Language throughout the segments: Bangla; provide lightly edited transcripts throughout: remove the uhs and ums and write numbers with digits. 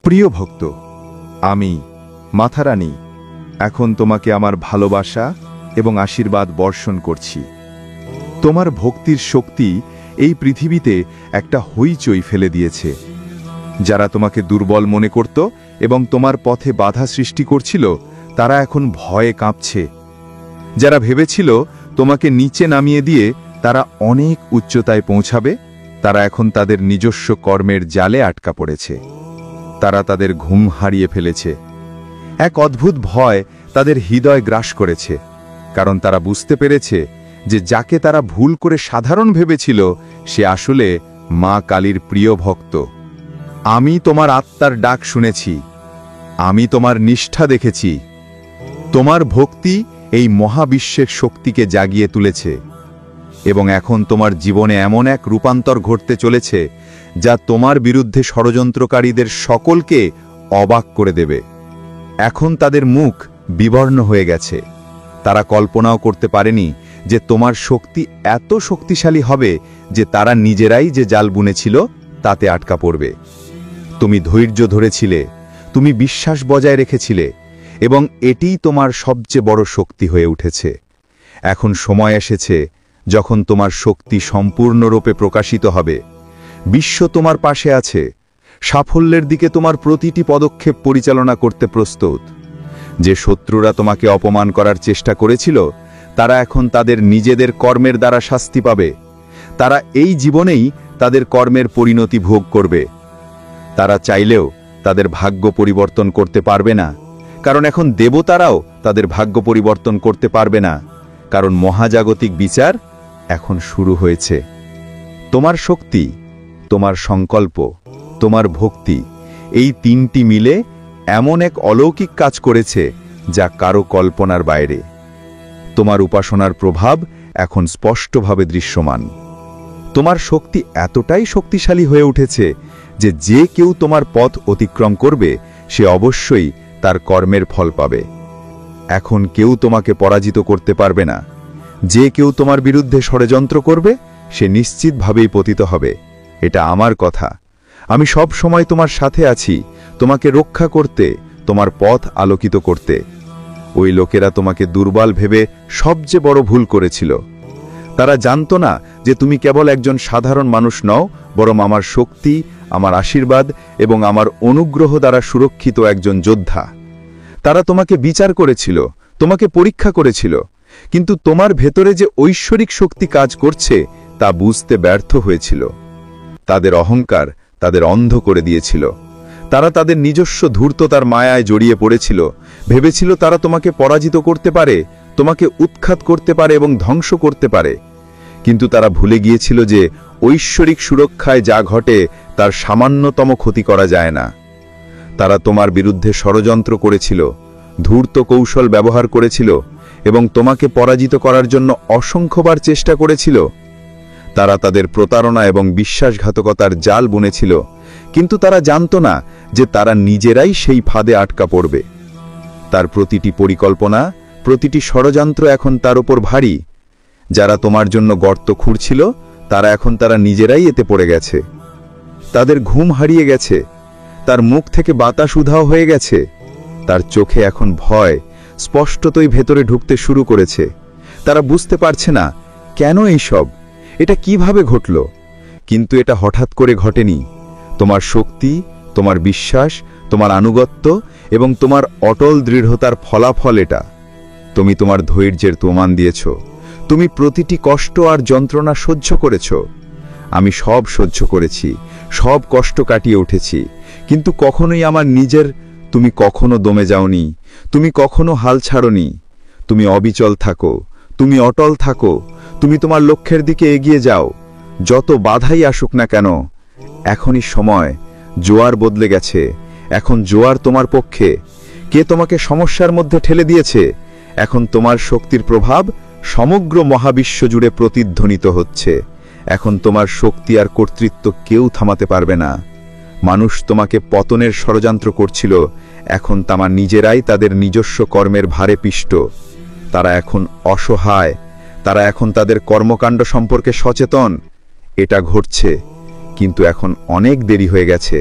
প্রিয় ভক্ত, আমি মাথারানী এখন তোমাকে আমার ভালোবাসা এবং আশীর্বাদ বর্ষণ করছি। তোমার ভক্তির শক্তি এই পৃথিবীতে একটা হইচই ফেলে দিয়েছে। যারা তোমাকে দুর্বল মনে করত এবং তোমার পথে বাধা সৃষ্টি করছিল, তারা এখন ভয়ে কাঁপছে। যারা ভেবেছিল তোমাকে নিচে নামিয়ে দিয়ে তারা অনেক উচ্চতায় পৌঁছাবে, তারা এখন তাদের নিজস্ব কর্মের জালে আটকা পড়েছে। তারা তাদের ঘুম হারিয়ে ফেলেছে। এক অদ্ভুত ভয় তাদের হৃদয় গ্রাস করেছে, কারণ তারা বুঝতে পেরেছে যে যাকে তারা ভুল করে সাধারণ ভেবেছিল, সে আসলে মা কালীর প্রিয় ভক্ত। আমি তোমার আত্মার ডাক শুনেছি, আমি তোমার নিষ্ঠা দেখেছি। তোমার ভক্তি এই মহাবিশ্বের শক্তিকে জাগিয়ে তুলেছে এবং এখন তোমার জীবনে এমন এক রূপান্তর ঘটতে চলেছে যা তোমার বিরুদ্ধে ষড়যন্ত্রকারীদের সকলকে অবাক করে দেবে। এখন তাদের মুখ বিবর্ণ হয়ে গেছে। তারা কল্পনাও করতে পারেনি যে তোমার শক্তি এত শক্তিশালী হবে যে তারা নিজেরাই যে জাল বুনেছিল তাতে আটকা পড়বে। তুমি ধৈর্য ধরেছিলে, তুমি বিশ্বাস বজায় রেখেছিলে এবং এটিই তোমার সবচেয়ে বড় শক্তি হয়ে উঠেছে। এখন সময় এসেছে যখন তোমার শক্তি সম্পূর্ণরূপে প্রকাশিত হবে। বিশ্ব তোমার পাশে আছে, সাফল্যের দিকে তোমার প্রতিটি পদক্ষেপ পরিচালনা করতে প্রস্তুত। যে শত্রুরা তোমাকে অপমান করার চেষ্টা করেছিল, তারা এখন তাদের নিজেদের কর্মের দ্বারা শাস্তি পাবে। তারা এই জীবনেই তাদের কর্মের পরিণতি ভোগ করবে। তারা চাইলেও তাদের ভাগ্য পরিবর্তন করতে পারবে না, কারণ এখন দেবতারাও তাদের ভাগ্য পরিবর্তন করতে পারবে না, কারণ মহাজাগতিক বিচার এখন শুরু হয়েছে। তোমার শক্তি, তোমার সংকল্প, তোমার ভক্তি, এই তিনটি মিলে এমন এক অলৌকিক কাজ করেছে যা কারো কল্পনার বাইরে। তোমার উপাসনার প্রভাব এখন স্পষ্টভাবে দৃশ্যমান। তোমার শক্তি এতটাই শক্তিশালী হয়ে উঠেছে যে যে কেউ তোমার পথ অতিক্রম করবে, সে অবশ্যই তার কর্মের ফল পাবে। এখন কেউ তোমাকে পরাজিত করতে পারবে না। যে কেউ তোমার বিরুদ্ধে ষড়যন্ত্র করবে, সে নিশ্চিতভাবেই পতিত হবে। এটা আমার কথা। আমি সব সময় তোমার সাথে আছি, তোমাকে রক্ষা করতে, তোমার পথ আলোকিত করতে। ওই লোকেরা তোমাকে দুর্বল ভেবে সবচেয়ে বড় ভুল করেছিল। তারা জানত না যে তুমি কেবল একজন সাধারণ মানুষ নও, বরং আমার শক্তি, আমার আশীর্বাদ এবং আমার অনুগ্রহ দ্বারা সুরক্ষিত একজন যোদ্ধা। তারা তোমাকে বিচার করেছিল, তোমাকে পরীক্ষা করেছিল, কিন্তু তোমার ভেতরে যে ঐশ্বরিক শক্তি কাজ করছে তা বুঝতে ব্যর্থ হয়েছিল। তাদের অহংকার তাদের অন্ধ করে দিয়েছিল। তারা তাদের নিজস্ব ধূর্ততার মায়ায় জড়িয়ে পড়েছিল, ভেবেছিল তারা তোমাকে পরাজিত করতে পারে, তোমাকে উৎখাত করতে পারে এবং ধ্বংস করতে পারে। কিন্তু তারা ভুলে গিয়েছিল যে ঐশ্বরিক সুরক্ষায় যা ঘটে তার সামান্যতম ক্ষতি করা যায় না। তারা তোমার বিরুদ্ধে ষড়যন্ত্র করেছিল, ধূর্ত কৌশল ব্যবহার করেছিল এবং তোমাকে পরাজিত করার জন্য অসংখ্যবার চেষ্টা করেছিল। তারা তাদের প্রতারণা এবং বিশ্বাসঘাতকতার জাল বুনেছিল, কিন্তু তারা জানত না যে তারা নিজেরাই সেই ফাঁদে আটকা পড়বে। তার প্রতিটি পরিকল্পনা, প্রতিটি ষড়যন্ত্র এখন তার উপর ভারী। যারা তোমার জন্য গর্ত খুঁড়ছিল, তারা নিজেরাই এতে পড়ে গেছে। তাদের ঘুম হারিয়ে গেছে, তার মুখ থেকে বাতাস উধাও হয়ে গেছে, তার চোখে এখন ভয় স্পষ্টতই ভেতরে ঢুকতে শুরু করেছে। তারা বুঝতে পারছে না কেন এইসব, এটা কিভাবে ঘটল। কিন্তু এটা হঠাৎ করে ঘটেনি। তোমার শক্তি, তোমার বিশ্বাস, তোমার আনুগত্য এবং তোমার অটল দৃঢ়তার ফলাফল এটা। তুমি তোমার ধৈর্যের প্রমাণ দিয়েছ। তুমি প্রতিটি কষ্ট আর যন্ত্রণা সহ্য করেছ। আমি সব সহ্য করেছি, সব কষ্ট কাটিয়ে উঠেছি, কিন্তু কখনোই আমার নিজের। তুমি কখনো দমে যাওনি, তুমি কখনো হাল ছাড়োনি। তুমি অবিচল থাকো, তুমি অটল থাকো, তুমি তোমার লক্ষ্যের দিকে এগিয়ে যাও, যত বাধাই আসুক না কেন। এখনই সময়, জোয়ার বদলে গেছে, এখন জোয়ার তোমার পক্ষে। কে তোমাকে সমস্যার মধ্যে ঠেলে দিয়েছে? এখন তোমার শক্তির প্রভাব সমগ্র মহাবিশ্ব জুড়ে প্রতিধ্বনিত হচ্ছে। এখন তোমার শক্তি আর কর্তৃত্ব কেউ থামাতে পারবে না। মানুষ তোমাকে পতনের ষড়যন্ত্র করছিল, এখন তারা নিজেরাই তাদের নিজস্ব কর্মের ভারে পিষ্ট। তারা এখন অসহায়, তারা এখন তাদের কর্মকাণ্ড সম্পর্কে সচেতন। এটা ঘটছে, কিন্তু এখন অনেক দেরি হয়ে গেছে।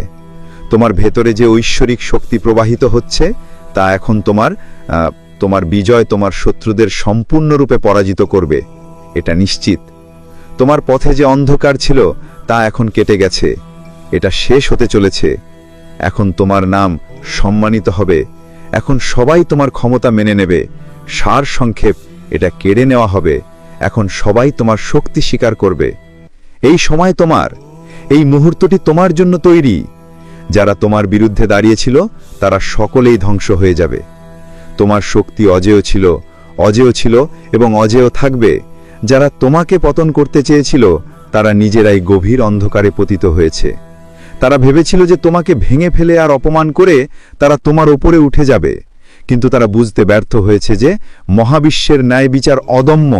তোমার ভেতরে যে ঐশ্বরিক শক্তি প্রবাহিত হচ্ছে তা এখন তোমার বিজয় তোমার শত্রুদের সম্পূর্ণরূপে পরাজিত করবে, এটা নিশ্চিত। তোমার পথে যে অন্ধকার ছিল তা এখন কেটে গেছে, এটা শেষ হতে চলেছে। এখন তোমার নাম সম্মানিত হবে, এখন সবাই তোমার ক্ষমতা মেনে নেবে। সার সংক্ষেপ, এটা কেড়ে নেওয়া হবে। এখন সবাই তোমার শক্তি স্বীকার করবে। এই সময় এই মুহূর্তটি তোমার জন্য তৈরি। যারা তোমার বিরুদ্ধে দাঁড়িয়েছিল তারা সকলেই ধ্বংস হয়ে যাবে। তোমার শক্তি অজেয় ছিল এবং অজেয় থাকবে। যারা তোমাকে পতন করতে চেয়েছিল তারা নিজেরাই গভীর অন্ধকারে পতিত হয়েছে। তারা ভেবেছিল যে তোমাকে ভেঙে ফেলে আর অপমান করে তারা তোমার উপরে উঠে যাবে, কিন্তু তারা বুঝতে ব্যর্থ হয়েছে যে মহাবিশ্বের ন্যায় বিচার অদম্য।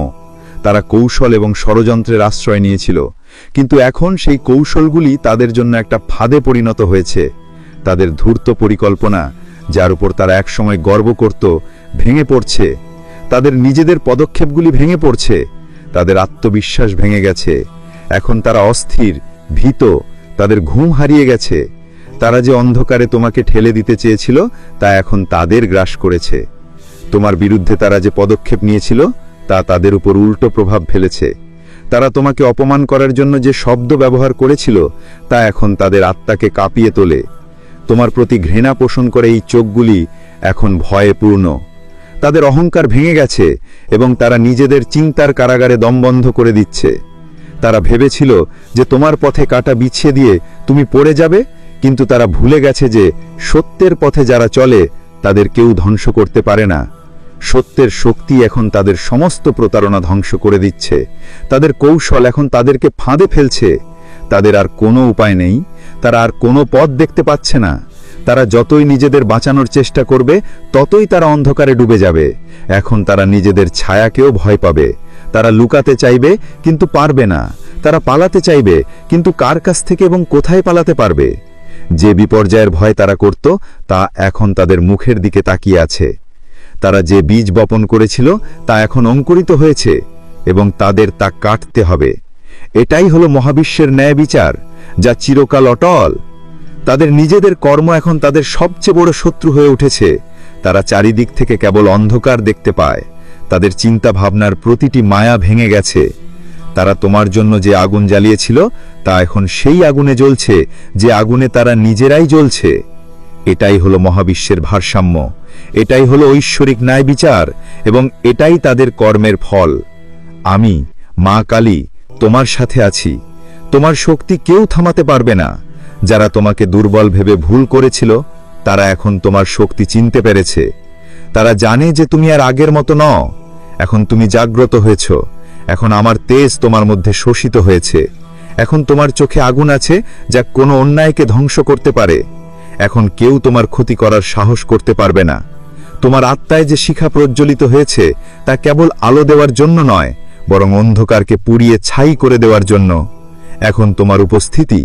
তারা কৌশল এবং ষড়যন্ত্রের আশ্রয় নিয়েছিল, কিন্তু এখন সেই কৌশলগুলি তাদের জন্য একটা ফাঁদে পরিণত হয়েছে। তাদের ধূর্ত পরিকল্পনা, যার উপর তারা একসময় গর্ব করত, ভেঙে পড়ছে। তাদের নিজেদের পদক্ষেপগুলি ভেঙে পড়ছে। তাদের আত্মবিশ্বাস ভেঙে গেছে। এখন তারা অস্থির, ভীত, তাদের ঘুম হারিয়ে গেছে। তারা যে অন্ধকারে তোমাকে ঠেলে দিতে চেয়েছিল তা এখন তাদের গ্রাস করেছে। তোমার বিরুদ্ধে তারা যে পদক্ষেপ নিয়েছিল তা তাদের উপর উল্টো প্রভাব ফেলেছে। তারা তোমাকে অপমান করার জন্য যে শব্দ ব্যবহার করেছিল তা এখন তাদের আত্মাকে কাঁপিয়ে তোলে। তোমার প্রতি ঘৃণা পোষণ করে এই চোখগুলি এখন ভয়ে পূর্ণ। তাদের অহংকার ভেঙে গেছে এবং তারা নিজেদের চিন্তার কারাগারে দমবন্ধ করে দিচ্ছে। তারা ভেবেছিল যে তোমার পথে কাঁটা বিছিয়ে দিয়ে তুমি পড়ে যাবে, কিন্তু তারা ভুলে গেছে যে সত্যের পথে যারা চলে তাদের কেউ ধ্বংস করতে পারে না। সত্যের শক্তি এখন তাদের সমস্ত প্রতারণা ধ্বংস করে দিচ্ছে। তাদের কৌশল এখন তাদেরকে ফাঁদে ফেলছে। তাদের আর কোনো উপায় নেই, তারা আর কোনো পথ দেখতে পাচ্ছে না। তারা যতই নিজেদের বাঁচানোর চেষ্টা করবে ততই তারা অন্ধকারে ডুবে যাবে। এখন তারা নিজেদের ছায়াকেও ভয় পাবে। তারা লুকাতে চাইবে কিন্তু পারবে না। তারা পালাতে চাইবে কিন্তু কার কাছ থেকে এবং কোথায় পালাতে পারবে? যে বিপর্যয়ের ভয় তারা করত তা এখন তাদের মুখের দিকে তাকিয়ে আছে। তারা যে বীজ বপন করেছিল তা এখন অঙ্কুরিত হয়েছে এবং তাদের তা কাটতে হবে। এটাই হলো মহাবিশ্বের ন্যায় বিচার, যা চিরকাল অটল। তাদের নিজেদের কর্ম এখন তাদের সবচেয়ে বড় শত্রু হয়ে উঠেছে। তারা চারিদিক থেকে কেবল অন্ধকার দেখতে পায়। তাদের চিন্তা ভাবনার প্রতিটি মায়া ভেঙে গেছে। তারা তোমার জন্য যে আগুন জ্বালিয়েছিল তা এখন সেই আগুনে জ্বলছে যে আগুনে তারা নিজেরাই জ্বলছে। এটাই হলো মহাবিশ্বের ভারসাম্য, এটাই হলো ঐশ্বরিক ন্যায় বিচার এবং এটাই তাদের কর্মের ফল। আমি মা কালী তোমার সাথে আছি। তোমার শক্তি কেউ থামাতে পারবে না। যারা তোমাকে দুর্বল ভেবে ভুল করেছিল তারা এখন তোমার শক্তি চিনতে পেরেছে। তারা জানে যে তুমি আর আগের মতো নও। এখন তুমি জাগ্রত হয়েছ। এখন আমার তেজ তোমার মধ্যে শোষিত হয়েছে। এখন তোমার চোখে আগুন আছে যা কোনো অন্যায়কে ধ্বংস করতে পারে। এখন কেউ তোমার ক্ষতি করার সাহস করতে পারবে না। তোমার আত্মায় যে শিখা প্রজ্বলিত হয়েছে তা কেবল আলো দেওয়ার জন্য নয়, বরং অন্ধকারকে পুড়িয়ে ছাই করে দেওয়ার জন্য। এখন তোমার উপস্থিতি।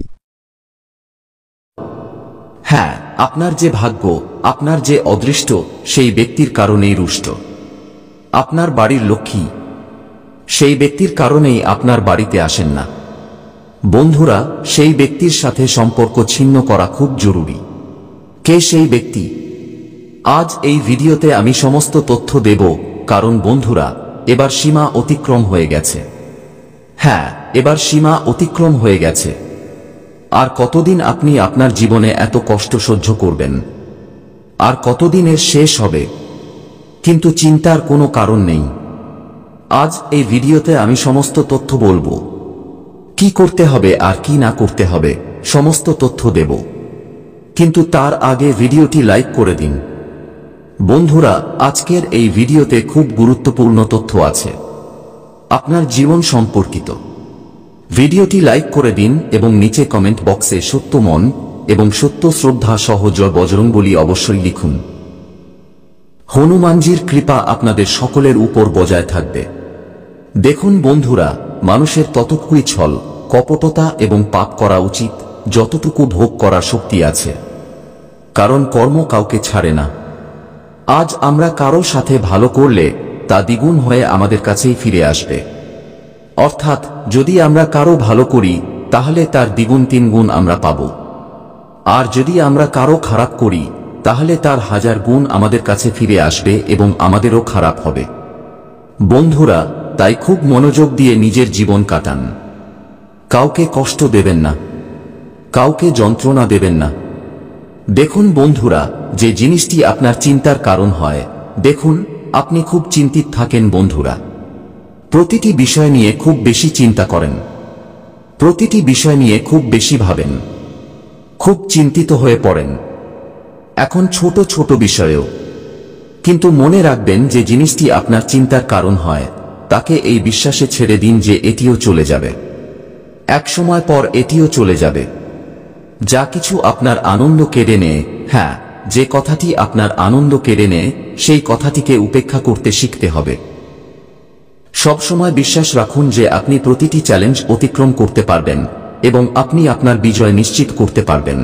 হ্যাঁ, আপনার যে ভাগ্য, আপনার যে অদৃষ্ট, সেই ব্যক্তির কারণেই রুষ্ট। আপনার বাড়ির লক্ষ্মী সেই ব্যক্তির কারণেই আপনার বাড়িতে আসেন না। বন্ধুরা, সেই ব্যক্তির সাথে সম্পর্ক ছিন্ন করা খুব জরুরি। কে সেই ব্যক্তি? আজ এই ভিডিওতে আমি সমস্ত তথ্য দেব, কারণ বন্ধুরা, এবার সীমা অতিক্রম হয়ে গেছে। হ্যাঁ, এবার সীমা অতিক্রম হয়ে গেছে। আর কতদিন আপনি আপনার জীবনে এত কষ্ট সহ্য করবেন? আর কতদিনের শেষ হবে? কিন্তু চিন্তার কোনো কারণ নেই। আজ এই ভিডিওতে আমি সমস্ত তথ্য বলবো। কি করতে হবে আর কি না করতে হবে সমস্ত তথ্য দেব। কিন্তু তার আগে ভিডিওটি লাইক করে দিন। বন্ধুরা, আজকের এই ভিডিওতে খুব গুরুত্বপূর্ণ তথ্য আছে আপনার জীবন সম্পর্কিত। ভিডিওটি লাইক করে দিন এবং নিচে কমেন্ট বক্সে সত্য মন এবং সত্য শ্রদ্ধা সহ জয় বজরংবলী অবশ্যই লিখুন। হনুমানজির কৃপা আপনাদের সকলের উপর বজায় থাকবে। দেখুন বন্ধুরা, মানুষের ততটুকুই ছল, কপটতা এবং পাপ করা উচিত যতটুকু ভোগ করার শক্তি আছে, কারণ কর্ম কাউকে ছাড়ে না। আজ আমরা কারো সাথে ভালো করলে তা দ্বিগুণ হয়ে আমাদের কাছেই ফিরে আসবে। অর্থাৎ যদি আমরা কারো ভালো করি তাহলে তার দ্বিগুণ তিনগুণ আমরা পাব। আর যদি আমরা কারো খারাপ করি তাহলে তার 1000 গুণ আমাদের কাছে ফিরে আসবে এবং আমাদেরও খারাপ হবে। বন্ধুরা, তাই খুব মনোযোগ দিয়ে নিজের জীবন কাটান। কাউকে কষ্ট দেবেন না, কাউকে যন্ত্রণা দেবেন না। দেখুন বন্ধুরা, যে জিনিসটি আপনার চিন্তার কারণ হয়, দেখুন আপনি খুব চিন্তিত থাকেন বন্ধুরা। প্রতিটি বিষয় নিয়ে খুব বেশি চিন্তা করেন, প্রতিটি বিষয় নিয়ে খুব বেশি ভাবেন, খুব চিন্তিত হয়ে পড়েন, এখন ছোট ছোট বিষয়েও। কিন্তু মনে রাখবেন যে জিনিসটি আপনার চিন্তার কারণ হয়, তাকে এই বিশ্বাসে ছেড়ে দিন যে এটিও চলে যাবে, এক সময় পর এটিও চলে যাবে। যা কিছু আপনার আনন্দ কেড়ে নেয়, হ্যাঁ, যে কথাটি আপনার আনন্দ কেড়ে নেয়, সেই কথাটিকে উপেক্ষা করতে শিখতে হবে। সবসময় বিশ্বাস রাখুন যে আপনি প্রতিটি চ্যালেঞ্জ অতিক্রম করতে পারবেন এবং আপনি আপনার বিজয় নিশ্চিত করতে পারবেন।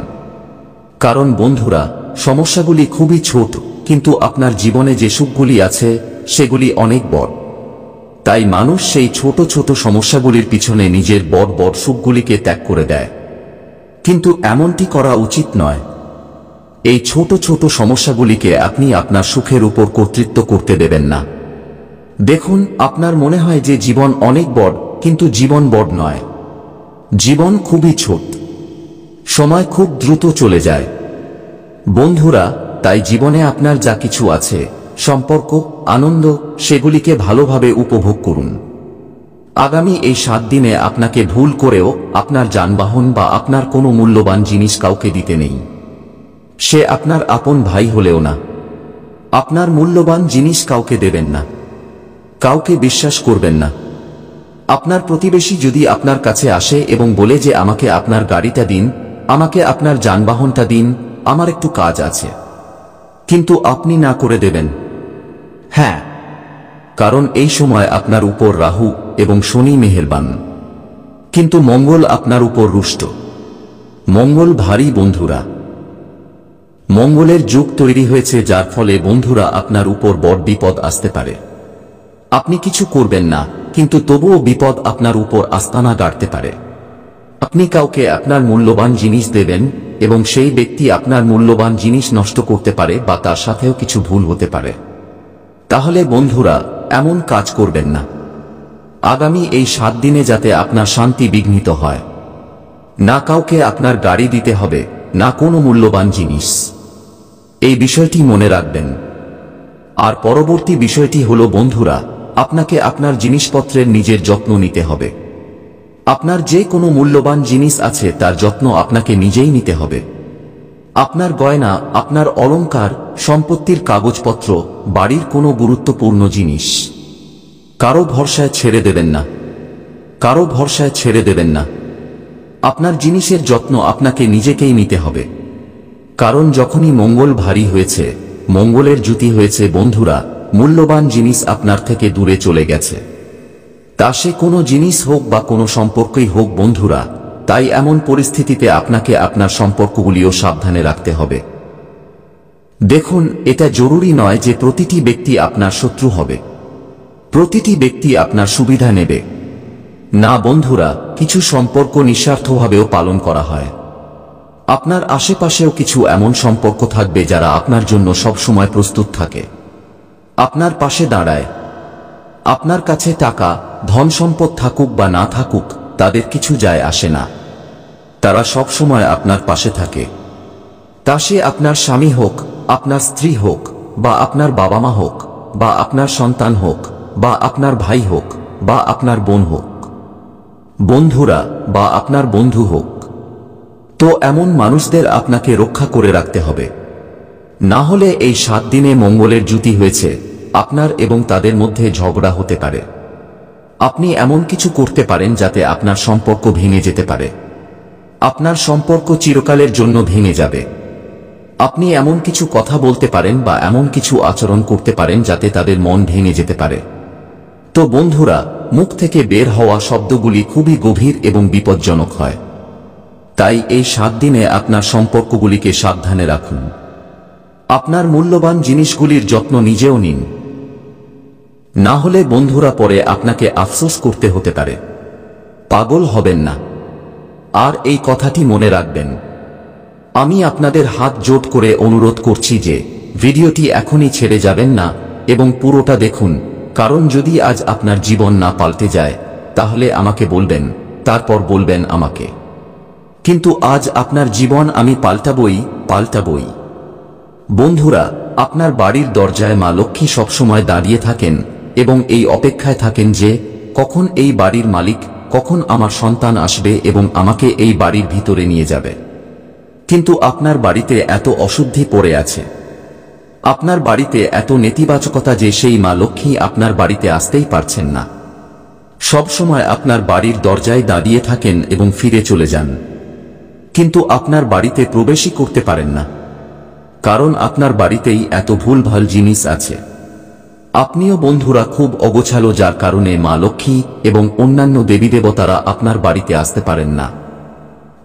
কারণ বন্ধুরা, সমস্যাগুলি খুবই ছোট, কিন্তু আপনার জীবনে যে সুখগুলি আছে সেগুলি অনেক বড়। তাই মানুষ সেই ছোট ছোট সমস্যাগুলির পিছনে নিজের বড় বড় সুখগুলিকে ত্যাগ করে দেয়, কিন্তু এমনটি করা উচিত নয়। এই ছোট ছোট সমস্যাগুলিকে আপনি আপনার সুখের উপর কর্তৃত্ব করতে দেবেন না। দেখুন, আপনার মনে হয় যে জীবন অনেক বড়, কিন্তু জীবন বড় নয়, জীবন খুবই ছোট, সময় খুব দ্রুত চলে যায়। বন্ধুরা, তাই জীবনে আপনার যা কিছু আছে, সম্পর্ক, আনন্দ, সেগুলিকে ভালোভাবে উপভোগ করুন। আগামী এই 7 দিনে আপনাকে ভুল করেও আপনার যানবাহন বা আপনার কোনো মূল্যবান জিনিস কাউকে দিতে নেই। সে আপনার আপন ভাই হলেও না। আপনার মূল্যবান জিনিস কাউকে দেবেন না, কাউকে বিশ্বাস করবেন না। আপনার প্রতিবেশী যদি আপনার কাছে আসে এবং বলে যে আমাকে আপনার গাড়িটা দিন, আমাকে আপনার যানবাহনটা দিন, আমার একটু কাজ আছে, কিন্তু আপনি না করে দেবেন, হ্যাঁ, কারণ এই সময় আপনার উপর রাহু এবং শনি মেহেরবান, কিন্তু মঙ্গল আপনার উপর রুষ্ট। মঙ্গল ভারী বন্ধুরা, মঙ্গলের যুগ তৈরি হয়েছে, যার ফলে বন্ধুরা আপনার উপর বড় বিপদ আসতে পারে। আপনি কিছু করবেন না, কিন্তু তবুও বিপদ আপনার উপর আস্তানা গাড়তে পারে। আপনি কাউকে আপনার মূল্যবান জিনিস দেবেন এবং সেই ব্যক্তি আপনার মূল্যবান জিনিস নষ্ট করতে পারে বা তার সাথেও কিছু ভুল হতে পারে। তাহলে বন্ধুরা, এমন কাজ করবেন না। আগামী এই 7 দিনে যাতে আপনার শান্তি বিঘ্নিত হয় না, কাউকে আপনার গাড়ি দিতে হবে না, কোনো মূল্যবান জিনিস। এই বিষয়টি মনে রাখবেন। আর পরবর্তী বিষয়টি হলো বন্ধুরা, আপনাকে আপনার জিনিসপত্রের নিজের যত্ন নিতে হবে। আপনার যে কোনো মূল্যবান জিনিস আছে তার যত্ন আপনাকে নিজেই নিতে হবে। আপনার গয়না, আপনার অলংকার, সম্পত্তির কাগজপত্র, বাড়ির কোনো গুরুত্বপূর্ণ জিনিস কারো ভরসায় ছেড়ে দেবেন না, কারো ভরসায় ছেড়ে দেবেন না। আপনার জিনিসের যত্ন আপনাকে নিজেকেই নিতে হবে। কারণ যখনই মঙ্গল ভারী হয়েছে, মঙ্গলের জুতি হয়েছে বন্ধুরা, মূল্যবান জিনিস আপনার থেকে দূরে চলে গেছে। তা সে কোনো জিনিস হোক বা কোনো সম্পর্কই হোক বন্ধুরা, তাই এমন পরিস্থিতিতে আপনাকে আপনার সম্পর্কগুলিও সাবধানে রাখতে হবে। দেখুন, এটা জরুরি নয় যে প্রতিটি ব্যক্তি আপনার শত্রু হবে, প্রতিটি ব্যক্তি আপনার সুবিধা নেবে না বন্ধুরা। কিছু সম্পর্ক নিঃস্বার্থভাবেও পালন করা হয়। আপনার আশেপাশেও কিছু এমন সম্পর্ক থাকবে যারা আপনার জন্য সব সময় প্রস্তুত থাকে, আপনার পাশে দাঁড়ায়। আপনার কাছে টাকা, ধন সম্পদ থাকুক বা না থাকুক, তাদের কিছু যায় আসে না, তারা সব সময় আপনার পাশে থাকে। তা সে আপনার স্বামী হোক, আপনার স্ত্রী হোক, বা আপনার বাবা মা হোক, বা আপনার সন্তান হোক, বা আপনার ভাই হোক, বা আপনার বোন হোক বন্ধুরা, বা আপনার বন্ধু হোক। তো এমন মানুষদের আপনাকে রক্ষা করে রাখতে হবে। না হলে এই 7 দিনে মঙ্গলের জুতি হয়েছে, আপনার এবং তাদের মধ্যে ঝগড়া হতে পারে। আপনি এমন কিছু করতে পারেন যাতে আপনার সম্পর্ক ভেঙে যেতে পারে। আপনার সম্পর্ক চিরকালের জন্য ভেঙে যাবে। আপনি এমন কিছু কথা বলতে পারেন বা এমন কিছু আচরণ করতে পারেন যাতে তাদের মন ভেঙে যেতে পারে। তো বন্ধুরা, মুখ থেকে বের হওয়া শব্দগুলি খুবই গভীর এবং বিপজ্জনক হয়। তাই এই 7 দিনে আপনার সম্পর্কগুলিকে সাবধানে রাখুন। আপনার মূল্যবান জিনিসগুলির যত্ন নিজেও নিন। না হলে বন্ধুরা পরে আপনাকে আফসোস করতে হতে পারে। পাগল হবেন না। আর এই কথাটি মনে রাখবেন, আমি আপনাদের হাত জোট করে অনুরোধ করছি যে ভিডিওটি এখনই ছেড়ে যাবেন না এবং পুরোটা দেখুন, কারণ যদি আজ আপনার জীবন না পাল্টে যায় তাহলে আমাকে বলবেন, তারপর বলবেন আমাকে। কিন্তু আজ আপনার জীবন আমি পাল্টাবই। বন্ধুরা, আপনার বাড়ির দরজায় মা লক্ষ্মী সবসময় দাঁড়িয়ে থাকেন এবং এই অপেক্ষায় থাকেন যে কখন এই বাড়ির মালিক, কখন আমার সন্তান আসবে এবং আমাকে এই বাড়ির ভিতরে নিয়ে যাবে। কিন্তু আপনার বাড়িতে এত অশুদ্ধি পড়ে আছে, আপনার বাড়িতে এত নেতিবাচকতা যে সেই মা লক্ষ্মী আপনার বাড়িতে আসতেই পারছেন না। সবসময় আপনার বাড়ির দরজায় দাঁড়িয়ে থাকেন এবং ফিরে চলে যান, কিন্তু আপনার বাড়িতে প্রবেশই করতে পারেন না, কারণ আপনার বাড়িতেই এত ভুলভাল জিনিস আছে। আপনিও বন্ধুরা খুব অগোছালো, যার কারণে মা লক্ষ্মী এবং অন্যান্য দেবী দেবতারা আপনার বাড়িতে আসতে পারেন না।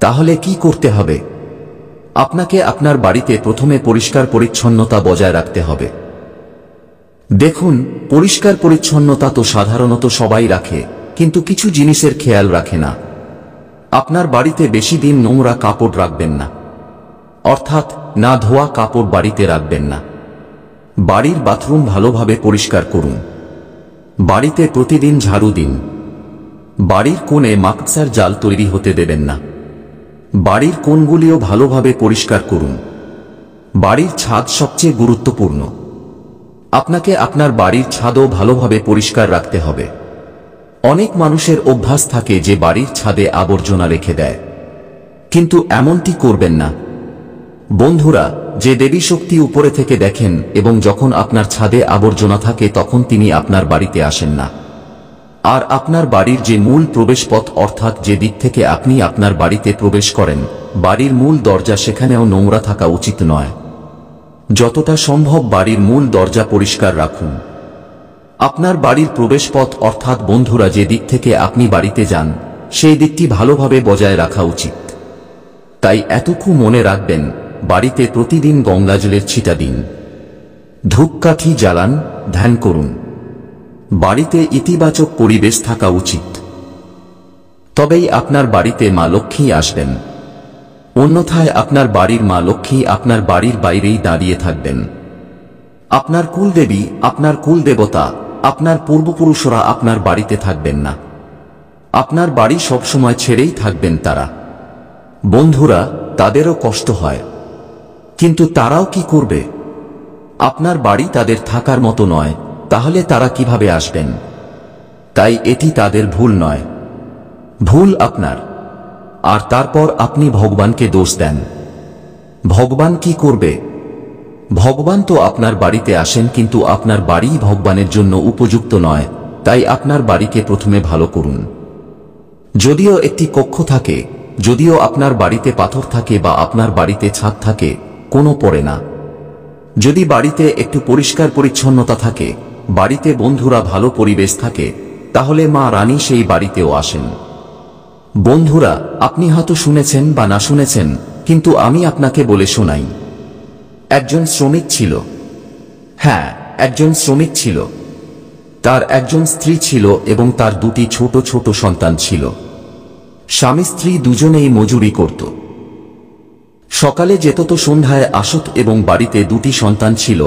তাহলে কি করতে হবে? আপনাকে আপনার বাড়িতে প্রথমে পরিষ্কার পরিচ্ছন্নতা বজায় রাখতে হবে। দেখুন, পরিষ্কার পরিচ্ছন্নতা তো সাধারণত সবাই রাখে, কিন্তু কিছু জিনিসের খেয়াল রাখে না। আপনার বাড়িতে বেশি দিন নোংরা কাপড় রাখবেন না, অর্থাৎ না ধোয়া কাপড় বাড়িতে রাখবেন না। বাড়ির বাথরুম ভালোভাবে পরিষ্কার করুন। বাড়িতে প্রতিদিন ঝাড়ু দিন। বাড়ির কোণে মাকড়সার জাল তৈরি হতে দেবেন না। বাড়ির কোণগুলিও ভালোভাবে পরিষ্কার করুন। বাড়ির ছাদ সবচেয়ে গুরুত্বপূর্ণ। আপনাকে আপনার বাড়ির ছাদও ভালোভাবে পরিষ্কার রাখতে হবে। অনেক মানুষের অভ্যাস থাকে যে বাড়ির ছাদে আবর্জনা রেখে দেয়, কিন্তু এমনটি করবেন না। বন্ধুরা, যে দেবী শক্তি উপরে থেকে দেখেন এবং যখন আপনার ছাদে আবর্জনা থাকে তখন তিনি আপনার বাড়িতে আসেন না। আর আপনার বাড়ির যে মূল প্রবেশপথ, অর্থাৎ যে দিক থেকে আপনি আপনার বাড়িতে প্রবেশ করেন, বাড়ির মূল দরজা, সেখানেও নোংরা থাকা উচিত নয়। যতটা সম্ভব বাড়ির মূল দরজা পরিষ্কার রাখুন। আপনার বাড়ির প্রবেশপথ, অর্থাৎ বন্ধুরা যে দিক থেকে আপনি বাড়িতে যান, সেই দিকটি ভালোভাবে বজায় রাখা উচিত। তাই এতটুকু মনে রাখবেন, বাড়িতে প্রতিদিন গঙ্গাজলের ছিটা দিন, ধূপকাঠি জ্বালান, ধ্যান করুন। বাড়িতে ইতিবাচক পরিবেশ থাকা উচিত, তবেই আপনার বাড়িতে মা লক্ষ্মী আসবেন। অন্যথায় আপনার বাড়ির মা লক্ষ্মী আপনার বাড়ির বাইরেই দাঁড়িয়ে থাকবেন। আপনার কুলদেবী, আপনার কুলদেবতা, আপনার পূর্বপুরুষরা আপনার বাড়িতে থাকবেন না। আপনার বাড়ি সবসময় ছেড়েই থাকবেন তারা। বন্ধুরা, তাদেরও কষ্ট হয়, কিন্তু তারাও কি করবে? আপনার বাড়ি তাদের থাকার মতো নয়, তাহলে তারা কিভাবে আসবেন? তাই এটি তাদের ভুল নয়, ভুল আপনার। আর তারপর আপনি ভগবানকে দোষ দেন। ভগবান কি করবে? ভগবান তো আপনার বাড়িতে আসেন, কিন্তু আপনার বাড়ি ভগবানের জন্য উপযুক্ত নয়। তাই আপনার বাড়িকে প্রথমে ভালো করুন। যদিও একটি কক্ষ থাকে, যদিও আপনার বাড়িতে পাথর থাকে বা আপনার বাড়িতে ছাদ থাকে, কোনো পড়ে না। যদি বাড়িতে একটু পরিষ্কার পরিচ্ছন্নতা থাকে, বাড়িতে বন্ধুরা ভালো পরিবেশ থাকে, তাহলে মা রানী সেই বাড়িতেও আসেন। বন্ধুরা, আপনি হয়তো শুনেছেন বা না শুনেছেন, কিন্তু আমি আপনাকে বলে শোনাই। একজন শ্রমিক ছিল। হ্যাঁ, একজন শ্রমিক ছিল। তার একজন স্ত্রী ছিল এবং তার দুটি ছোট ছোট সন্তান ছিল। স্বামী স্ত্রী দুজনেই মজুরি করত। সকালে যেত তো সন্ধ্যায় আসত এবং বাড়িতে দুটি সন্তান ছিল,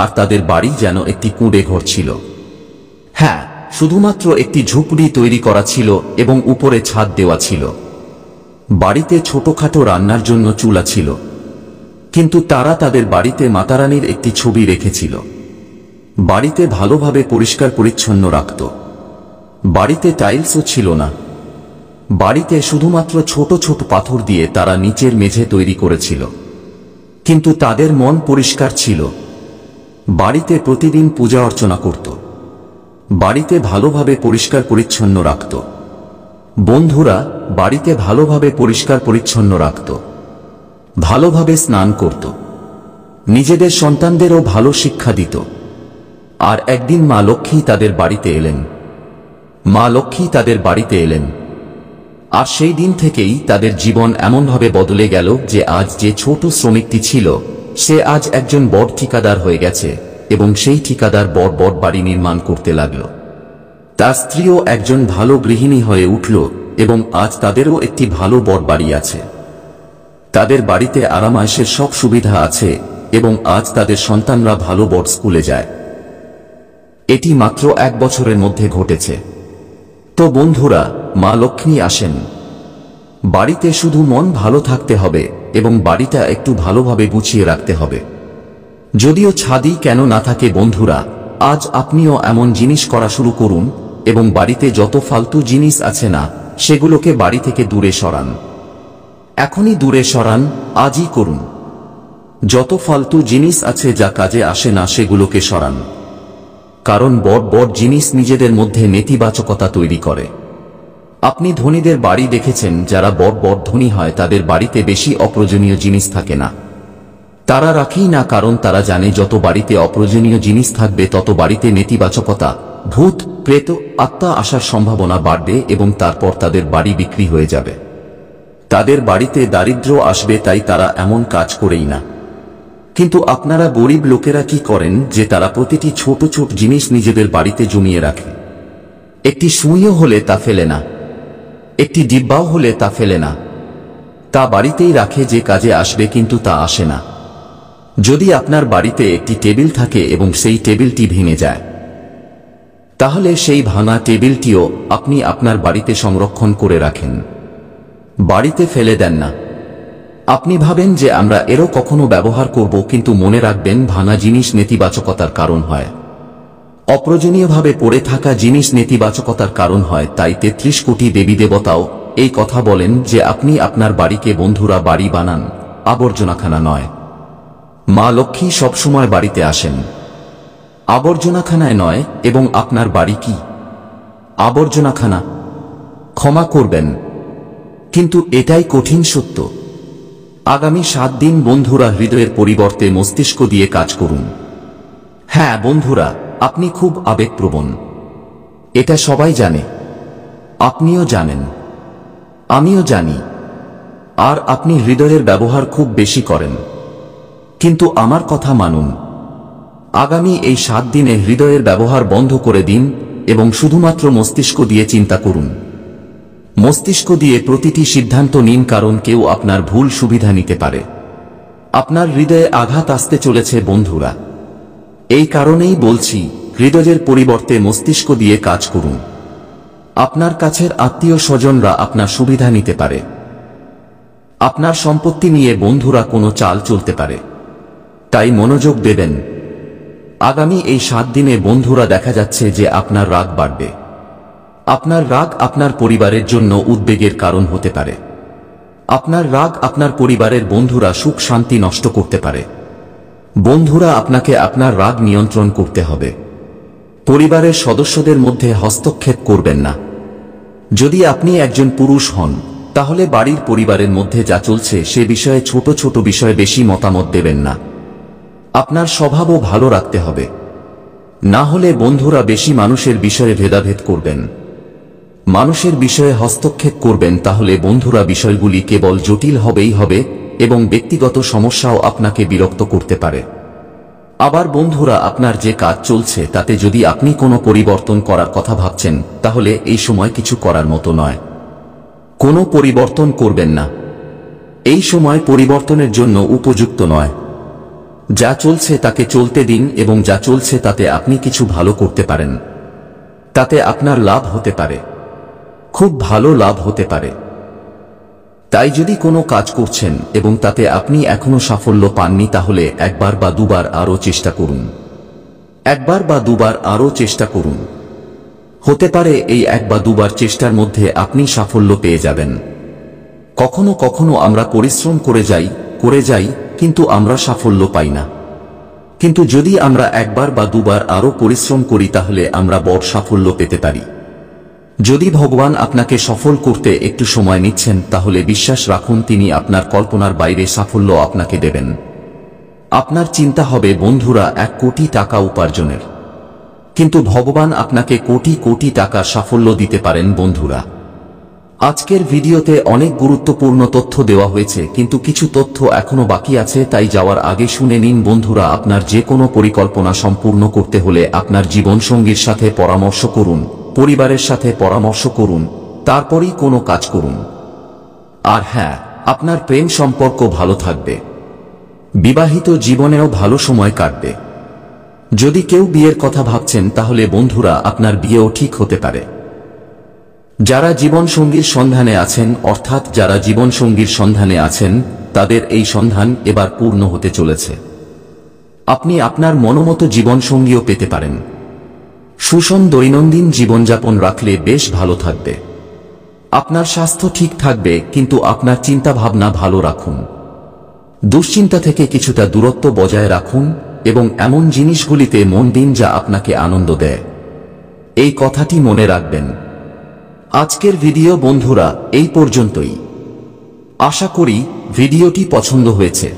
আর তাদের বাড়ি যেন একটি কুঁড়ে ঘর ছিল। হ্যাঁ, শুধুমাত্র একটি ঝুপড়ি তৈরি করা ছিল এবং উপরে ছাদ দেওয়া ছিল। বাড়িতে ছোটখাটো রান্নার জন্য চুলা ছিল, কিন্তু তারা তাদের বাড়িতে মাতারানীর একটি ছবি রেখেছিল। বাড়িতে ভালোভাবে পরিষ্কার পরিচ্ছন্ন রাখত। বাড়িতে টাইলসও ছিল না। বাড়িতে শুধুমাত্র ছোট ছোট পাথর দিয়ে তারা নিচের মেঝে তৈরি করেছিল, কিন্তু তাদের মন পরিষ্কার ছিল। বাড়িতে প্রতিদিন পূজা অর্চনা করত। বাড়িতে ভালোভাবে পরিষ্কার পরিচ্ছন্ন রাখত। বন্ধুরা, বাড়িতে ভালোভাবে পরিষ্কার পরিচ্ছন্ন রাখত, ভালোভাবে স্নান করত, নিজেদের সন্তানদেরও ভালো শিক্ষা দিত। আর একদিন মা লক্ষ্মী তাদের বাড়িতে এলেন। মা লক্ষ্মী তাদের বাড়িতে এলেন, আর সেই দিন থেকেই তাদের জীবন এমনভাবে বদলে গেল যে আজ যে ছোট শ্রমিকটি ছিল, সে আজ একজন বড় ঠিকাদার হয়ে গেছে এবং সেই ঠিকাদার বড় বড় বাড়ি নির্মাণ করতে লাগল। তার স্ত্রীও একজন ভালো গৃহিণী হয়ে উঠল এবং আজ তাদেরও একটি ভালো বড় বাড়ি আছে। তাদের বাড়িতে আরামায়েশের সব সুবিধা আছে এবং আজ তাদের সন্তানরা ভালো বোর্ড স্কুলে যায়। এটি মাত্র 1 বছরের মধ্যে ঘটেছে। তো বন্ধুরা, মা লক্ষ্মী আসেন। বাড়িতে শুধু মন ভালো থাকতে হবে এবং বাড়িটা একটু ভালোভাবে গুছিয়ে রাখতে হবে। যদিও ছাদি কেন না থাকে বন্ধুরা, আজ আপনিও এমন জিনিস করা শুরু করুন এবং বাড়িতে যত ফালতু জিনিস আছে না, সেগুলোকে বাড়ি থেকে দূরে সরান। এখনই দূরে সরান, আজই করুন। যত ফালতু জিনিস আছে যা কাজে আসে না, সেগুলোকে সরান। কারণ বড় বড় জিনিস নিজেদের মধ্যে নেতিবাচকতা তৈরি করে। আপনি ধনীদের বাড়ি দেখেছেন, যারা বড় বড় ধনী হয় তাদের বাড়িতে বেশি অপ্রয়োজনীয় জিনিস থাকে না। তারা রাখেই না, কারণ তারা জানে যত বাড়িতে অপ্রয়োজনীয় জিনিস থাকবে তত বাড়িতে নেতিবাচকতা, ভূত প্রেত আত্মা আসার সম্ভাবনা বাড়বে এবং তারপর তাদের বাড়ি বিক্রি হয়ে যাবে। তাদের বাড়িতে দারিদ্র্য আসবে, তাই তারা এমন কাজ করেই না। কিন্তু আপনারা গরিব লোকেরা কি করেন যে তারা প্রতিটি ছোট ছোট জিনিস নিজেদের বাড়িতে জমিয়ে রাখে। একটি সুইও হলে তা ফেলে না, একটি ডিব্বাও হলে তা ফেলে না, তা বাড়িতেই রাখে যে কাজে আসবে, কিন্তু তা আসে না। যদি আপনার বাড়িতে একটি টেবিল থাকে এবং সেই টেবিলটি ভেঙে যায়, তাহলে সেই ভাঙা টেবিলটিও আপনি আপনার বাড়িতে সংরক্ষণ করে রাখেন, বাড়িতে ফেলে দেন না। আপনি ভাবেন যে আমরা এরও কখনো ব্যবহার করব, কিন্তু মনে রাখবেন ভাঙা জিনিস নেতিবাচকতার কারণ হয়। অপ্রয়োজনীয়ভাবে পড়ে থাকা জিনিস নেতিবাচকতার কারণ হয়। তাই 33 কোটি দেবী দেবতাও এই কথা বলেন যে আপনি আপনার বাড়িকে বন্ধুরা বাড়ি বানান, আবর্জনাখানা নয়। মা লক্ষ্মী সবসময় বাড়িতে আসেন, আবর্জনাখানায় নয়। এবং আপনার বাড়ি কি আবর্জনাখানা? ক্ষমা করবেন, কিন্তু এটাই কঠিন সত্য। আগামী 7 দিন বন্ধুরা হৃদয়ের পরিবর্তে মস্তিষ্ক দিয়ে কাজ করুন। হ্যাঁ বন্ধুরা, আপনি খুব আবেগপ্রবণ, এটা সবাই জানে। আপনিও জানেন, আমিও জানি। আর আপনি হৃদয়ের ব্যবহার খুব বেশি করেন। কিন্তু আমার কথা মানুন, আগামী এই 7 দিনে হৃদয়ের ব্যবহার বন্ধ করে দিন এবং শুধুমাত্র মস্তিষ্ক দিয়ে চিন্তা করুন। মস্তিষ্ক দিয়ে প্রতিটি সিদ্ধান্ত নিন, কারণ কেউ আপনার ভুল সুবিধা নিতে পারে। আপনার হৃদয়ে আঘাত আসতে চলেছে বন্ধুরা। এই কারণেই বলছি, হৃদয়ের পরিবর্তে মস্তিষ্ক দিয়ে কাজ করুন। আপনার কাছের আত্মীয় স্বজনরা আপনার সুবিধা নিতে পারে। আপনার সম্পত্তি নিয়ে বন্ধুরা কোনো চাল চলতে পারে, তাই মনোযোগ দেবেন। আগামী এই 7 দিনে বন্ধুরা দেখা যাচ্ছে যে আপনার রাগ বাড়বে। আপনার রাগ আপনার পরিবারের জন্য উদ্বেগের কারণ হতে পারে। আপনার রাগ আপনার পরিবারের বন্ধুরা সুখ শান্তি নষ্ট করতে পারে। বন্ধুরা, আপনাকে আপনার রাগ নিয়ন্ত্রণ করতে হবে। পরিবারের সদস্যদের মধ্যে হস্তক্ষেপ করবেন না। যদি আপনি একজন পুরুষ হন, তাহলে বাড়ির পরিবারের মধ্যে যা চলছে সে বিষয়ে ছোট ছোট বিষয়ে বেশি মতামত দেবেন না। আপনার স্বভাবও ভালো রাখতে হবে, না হলে বন্ধুরা বেশি মানুষের বিষয়ে ভেদাভেদ করবেন। মানুষের বিষয়ে হস্তক্ষেপ করবেন, তাহলে বন্ধুরা বিষয়গুলি কেবল জটিল হবেই হবে এবং ব্যক্তিগত সমস্যাও আপনাকে বিরক্ত করতে পারে। আবার বন্ধুরা, আপনার যে কাজ চলছে তাতে যদি আপনি কোনো পরিবর্তন করার কথা ভাবছেন, তাহলে এই সময় কিছু করার মতো নয়। কোনো পরিবর্তন করবেন না, এই সময় পরিবর্তনের জন্য উপযুক্ত নয়। যা চলছে তাকে চলতে দিন এবং যা চলছে তাতে আপনি কিছু ভালো করতে পারেন। তাতে আপনার লাভ হতে পারে, খুব ভালো লাভ হতে পারে। তাই যদি কোনো কাজ করছেন এবং তাতে আপনি এখনো সাফল্য পাননি, তাহলে একবার বা দুবার আরও চেষ্টা করুন। একবার বা দুবার আরও চেষ্টা করুন। হতে পারে এই 1 বা 2 বার চেষ্টার মধ্যে আপনি সাফল্য পেয়ে যাবেন। কখনো কখনো আমরা পরিশ্রম করে যাই কিন্তু আমরা সাফল্য পাই না। কিন্তু যদি আমরা 1 বার বা 2 বার আরও পরিশ্রম করি, তাহলে আমরা বড় সাফল্য পেতে পারি। যদি ভগবান আপনাকে সফল করতে একটু সময় নিচ্ছেন, তাহলে বিশ্বাস রাখুন তিনি আপনার কল্পনার বাইরে সাফল্য আপনাকে দেবেন। আপনার চিন্তা হবে বন্ধুরা 1 কোটি টাকা উপার্জনের, কিন্তু ভগবান আপনাকে কোটি কোটি টাকার সাফল্য দিতে পারেন বন্ধুরা। আজকের ভিডিওতে অনেক গুরুত্বপূর্ণ তথ্য দেওয়া হয়েছে, কিন্তু কিছু তথ্য এখনো বাকি আছে, তাই যাওয়ার আগে শুনে নিন বন্ধুরা। আপনার যে কোনো পরিকল্পনা সম্পূর্ণ করতে হলে আপনার জীবনসঙ্গীর সাথে পরামর্শ করুন, পরিবারের সাথে পরামর্শ করুন, তারপরেই কোনো কাজ করুন। আর হ্যাঁ, আপনার প্রেম সম্পর্ক ভালো থাকবে। বিবাহিত জীবনেও ভালো সময় কাটবে। যদি কেউ বিয়ের কথা ভাবছেন তাহলে বন্ধুরা আপনার বিয়েও ঠিক হতে পারে। যারা জীবনসঙ্গীর সন্ধানে আছেন, অর্থাৎ যারা জীবনসঙ্গীর সন্ধানে আছেন, তাদের এই সন্ধান এবার পূর্ণ হতে চলেছে। আপনি আপনার মনোমতো জীবনসঙ্গীও পেতে পারেন। সুষম দৈনন্দিন জীবনযাপন রাখলে বেশ ভালো থাকবে। আপনার স্বাস্থ্য ঠিক থাকবে, কিন্তু আপনার চিন্তাভাবনা ভালো রাখুন। দুশ্চিন্তা থেকে কিছুটা দূরত্ব বজায় রাখুন এবং এমন জিনিসগুলিতে মন দিন যা আপনাকে আনন্দ দেয়। এই কথাটি মনে রাখবেন। আজকের ভিডিও বন্ধুরা এই পর্যন্তই। আশা করি ভিডিওটি পছন্দ হয়েছে।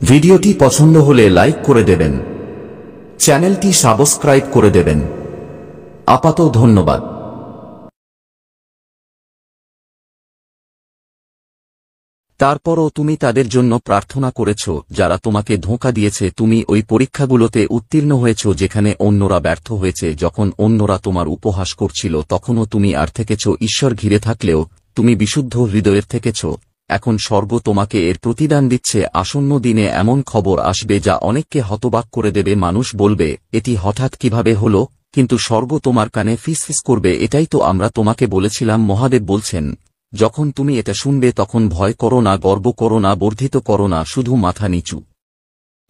ভিডিওটি পছন্দ হলে লাইক করে দেবেন, চ্যানেলটি সাবস্ক্রাইব করে দেবেন। আপাতত ধন্যবাদ। তারপরও তুমি তাদের জন্য প্রার্থনা করেছ যারা তোমাকে ধোঁকা দিয়েছে। তুমি ওই পরীক্ষাগুলোতে উত্তীর্ণ হয়েছ যেখানে অন্যরা ব্যর্থ হয়েছে। যখন অন্যরা তোমার উপহাস করছিল তখনও তুমি আর থেকেছ। ঈশ্বর ঘিরে থাকলেও তুমি বিশুদ্ধ হৃদয়ের থেকেছ। এখন স্বর্গ তোমাকে এর প্রতিদান দিচ্ছে। আসন্ন দিনে এমন খবর আসবে যা অনেককে হতবাক করে দেবে। মানুষ বলবে এটি হঠাৎ কিভাবে হলো, কিন্তু স্বর্গ তোমার কানে ফিসফিস করবে, এটাই তো আমরা তোমাকে বলেছিলাম। মহাদেব বলছেন, যখন তুমি এটা শুনবে তখন ভয় করো না, গর্ব করো না, বর্ধিত করো না, শুধু মাথা নিচু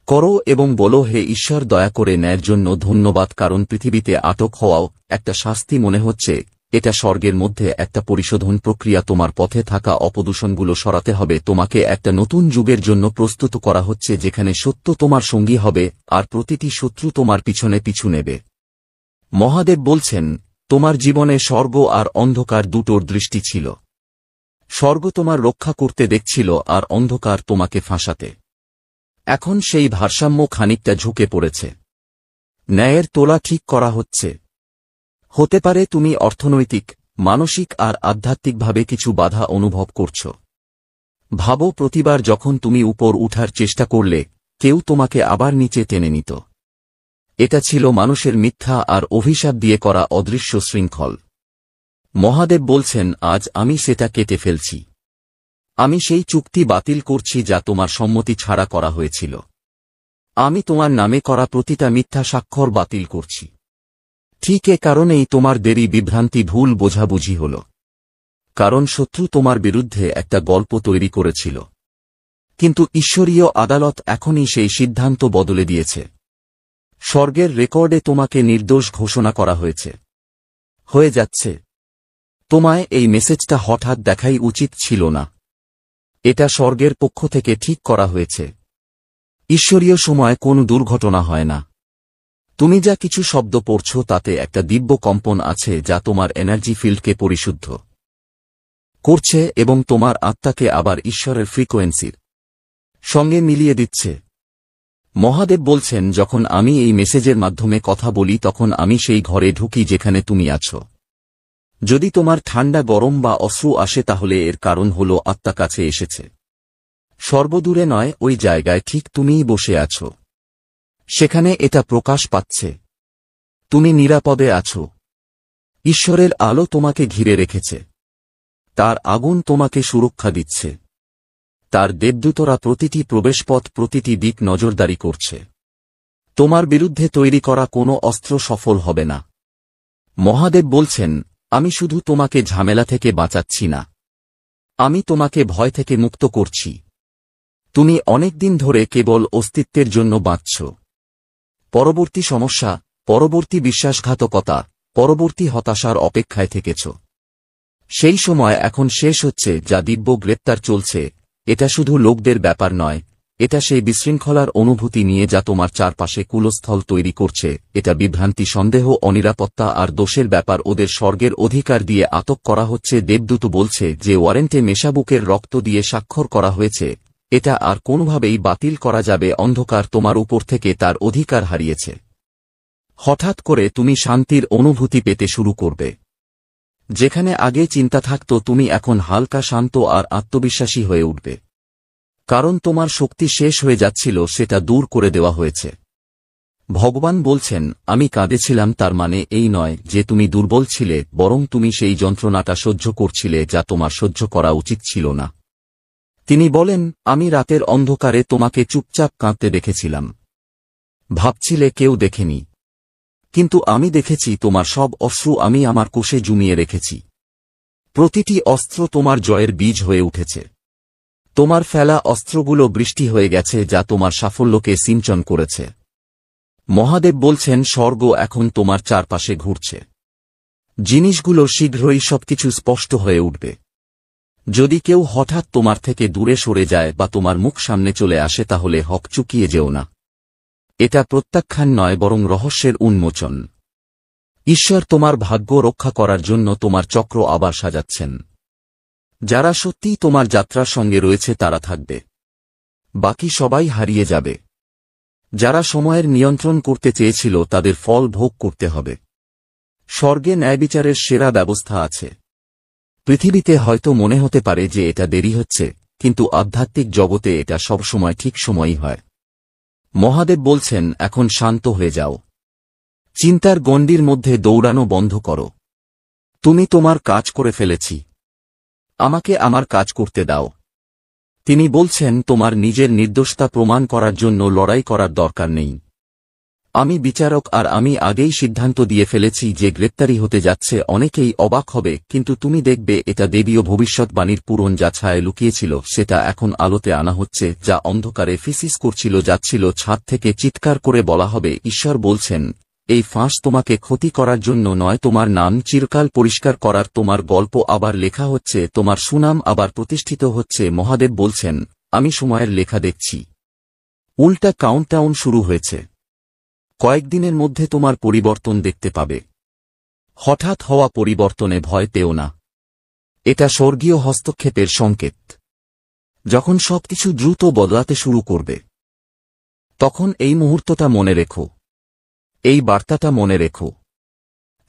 করো এবং বলো, হে ঈশ্বর, দয়া করে ন্যায়ের জন্য ধন্যবাদ। কারণ পৃথিবীতে আটক হওয়াও একটা শাস্তি মনে হচ্ছে। এটা স্বর্গের মধ্যে একটা পরিশোধন প্রক্রিয়া। তোমার পথে থাকা অপদূষণগুলো সরাতে হবে। তোমাকে একটা নতুন যুগের জন্য প্রস্তুত করা হচ্ছে যেখানে সত্য তোমার সঙ্গী হবে আর প্রতিটি শত্রু তোমার পিছনে পিছু নেবে। মহাদেব বলছেন, তোমার জীবনে স্বর্গ আর অন্ধকার দুটোর দৃষ্টি ছিল। স্বর্গ তোমার রক্ষা করতে দেখছিল আর অন্ধকার তোমাকে ফাঁসাতে। এখন সেই ভারসাম্য খানিকটা ঝুঁকে পড়েছে। ন্যায়ের তোলা ঠিক করা হচ্ছে। হতে পারে তুমি অর্থনৈতিক, মানসিক আর আধ্যাত্মিকভাবে কিছু বাধা অনুভব করছ। ভাবো, প্রতিবার যখন তুমি উপর উঠার চেষ্টা করলে কেউ তোমাকে আবার নিচে টেনে নিত। এটা ছিল মানুষের মিথ্যা আর অভিশাপ দিয়ে করা অদৃশ্য শৃঙ্খল। মহাদেব বলছেন, আজ আমি সেটা কেটে ফেলছি। আমি সেই চুক্তি বাতিল করছি যা তোমার সম্মতি ছাড়া করা হয়েছিল। আমি তোমার নামে করা প্রতিটা মিথ্যা স্বাক্ষর বাতিল করছি। ঠিক এ কারণেই তোমার দেরি, বিভ্রান্তি, ভুল বোঝাবুঝি হল। কারণ শত্রু তোমার বিরুদ্ধে একটা গল্প তৈরি করেছিল। কিন্তু ঈশ্বরীয় আদালত এখনই সেই সিদ্ধান্ত বদলে দিয়েছে। স্বর্গের রেকর্ডে তোমাকে নির্দোষ ঘোষণা করা হয়েছে। হয়ে যাচ্ছে। তোমায় এই মেসেজটা হঠাৎ দেখাই উচিত ছিল না। এটা স্বর্গের পক্ষ থেকে ঠিক করা হয়েছে। ঈশ্বরীয় সময় কোনো দুর্ঘটনা হয় না। তুমি যা কিছু শব্দ পড়ছ তাতে একটা দিব্য কম্পন আছে যা তোমার এনার্জি ফিল্ডকে পরিশুদ্ধ করছে এবং তোমার আত্মাকে আবার ঈশ্বরের ফ্রিকোয়েন্সির সঙ্গে মিলিয়ে দিচ্ছে। মহাদেব বলছেন, যখন আমি এই মেসেজের মাধ্যমে কথা বলি তখন আমি সেই ঘরে ঢুকি যেখানে তুমি আছো। যদি তোমার ঠান্ডা, গরম বা অশ্রু আসে তাহলে এর কারণ হল আত্মা কাছে এসেছে। সর্বদূরে নয়, ওই জায়গায় ঠিক তুমিই বসে আছো। সেখানে এটা প্রকাশ পাচ্ছে। তুমি নিরাপদে আছো। ঈশ্বরের আলো তোমাকে ঘিরে রেখেছে। তার আগুন তোমাকে সুরক্ষা দিচ্ছে। তার দেবদূতরা প্রতিটি প্রবেশপথ, প্রতিটি দিক নজরদারি করছে। তোমার বিরুদ্ধে তৈরি করা কোনো অস্ত্র সফল হবে না। মহাদেব বলছেন, আমি শুধু তোমাকে ঝামেলা থেকে বাঁচাচ্ছি না, আমি তোমাকে ভয় থেকে মুক্ত করছি। তুমি অনেকদিন ধরে কেবল অস্তিত্বের জন্য বাঁচছ। পরবর্তী সমস্যা, পরবর্তী বিশ্বাসঘাতকতা, পরবর্তী হতাশার অপেক্ষায় থেকেছ। সেই সময় এখন শেষ হচ্ছে। যা দিব্য গ্রেপ্তার চলছে, এটা শুধু লোকদের ব্যাপার নয়, এটা সেই বিশৃঙ্খলার অনুভূতি নিয়ে যা তোমার চারপাশে কুলস্থল তৈরি করছে। এটা বিভ্রান্তি, সন্দেহ, অনিরাপত্তা আর দোষের ব্যাপার। ওদের স্বর্গের অধিকার দিয়ে আটক করা হচ্ছে। দেবদূত বলছে যে ওয়ারেন্টে মেশাবুকের রক্ত দিয়ে স্বাক্ষর করা হয়েছে, এটা আর কোনোভাবেই বাতিল করা যাবে। অন্ধকার তোমার উপর থেকে তার অধিকার হারিয়েছে। হঠাৎ করে তুমি শান্তির অনুভূতি পেতে শুরু করবে। যেখানে আগে চিন্তা থাকত, তুমি এখন হালকা, শান্ত আর আত্মবিশ্বাসী হয়ে উঠবে। কারণ তোমার শক্তি শেষ হয়ে যাচ্ছিল, সেটা দূর করে দেওয়া হয়েছে। ভগবান বলছেন, আমি কাঁদেছিলাম, তার মানে এই নয় যে তুমি দুর্বল ছিলে, বরং তুমি সেই যন্ত্রণাটা সহ্য করছিলে যা তোমার সহ্য করা উচিত ছিল না। তিনি বলেন, আমি রাতের অন্ধকারে তোমাকে চুপচাপ কাঁদতে দেখেছিলাম। ভাবছিলে কেউ দেখেনি, কিন্তু আমি দেখেছি তোমার সব অশ্রু আমি আমার কোষে জমিয়ে রেখেছি। প্রতিটি অস্ত্র তোমার জয়ের বীজ হয়ে উঠেছে। তোমার ফেলা অস্ত্রগুলো বৃষ্টি হয়ে গেছে, যা তোমার সাফল্যকে সিঞ্চন করেছে। মহাদেব বলছেন, স্বর্গ এখন তোমার চারপাশে ঘুরছে। জিনিসগুলো শীঘ্রই সবকিছু স্পষ্ট হয়ে উঠবে। যদি কেউ হঠাৎ তোমার থেকে দূরে সরে যায় বা তোমার মুখ সামনে চলে আসে, তাহলে হক চুকিয়ে যেও না। এটা প্রত্যাখ্যান নয়, বরং রহস্যের উন্মোচন। ঈশ্বর তোমার ভাগ্য রক্ষা করার জন্য তোমার চক্র আবার সাজাচ্ছেন। যারা সত্যিই তোমার যাত্রার সঙ্গে রয়েছে তারা থাকবে, বাকি সবাই হারিয়ে যাবে। যারা সময়ের নিয়ন্ত্রণ করতে চেয়েছিল তাদের ফল ভোগ করতে হবে। স্বর্গে ন্যায়বিচারের সেরা ব্যবস্থা আছে। পৃথিবীতে হয়তো মনে হতে পারে যে এটা দেরি হচ্ছে, কিন্তু আধ্যাত্মিক জগতে এটা সবসময় ঠিক সময়ই হয়। মহাদেব বলছেন, এখন শান্ত হয়ে যাও। চিন্তার গণ্ডির মধ্যে দৌড়ানো বন্ধ করো। তুমি তোমার কাজ করে ফেলেছি, আমাকে আমার কাজ করতে দাও। তিনি বলছেন, তোমার নিজের নির্দোষতা প্রমাণ করার জন্য লড়াই করার দরকার নেই। আমি বিচারক, আর আমি আগেই সিদ্ধান্ত দিয়ে ফেলেছি যে গ্রেপ্তারি হতে যাচ্ছে। অনেকেই অবাক হবে, কিন্তু তুমি দেখবে এটা দেবীয় ভবিষ্যৎবাণীর পূরণ। যা ছায়ায় লুকিয়েছিল সেটা এখন আলোতে আনা হচ্ছে। যা অন্ধকারে ফিসিস করছিল, যাচ্ছিল, ছাদ থেকে চিৎকার করে বলা হবে। ঈশ্বর বলছেন, এই ফাঁস তোমাকে ক্ষতি করার জন্য নয়, তোমার নাম চিরকাল পরিষ্কার করার। তোমার গল্প আবার লেখা হচ্ছে, তোমার সুনাম আবার প্রতিষ্ঠিত হচ্ছে। মহাদেব বলছেন, আমি সময়ের লেখা দেখছি। উল্টা কাউন্টডাউন শুরু হয়েছে। কয়েকদিনের মধ্যে তোমার পরিবর্তন দেখতে পাবে। হঠাৎ হওয়া পরিবর্তনে ভয় পেও না। এটা স্বর্গীয় হস্তক্ষেপের সংকেত। যখন সবকিছু দ্রুত বদলাতে শুরু করবে, তখন এই মুহূর্তটা মনে রেখো, এই বার্তাটা মনে রেখো।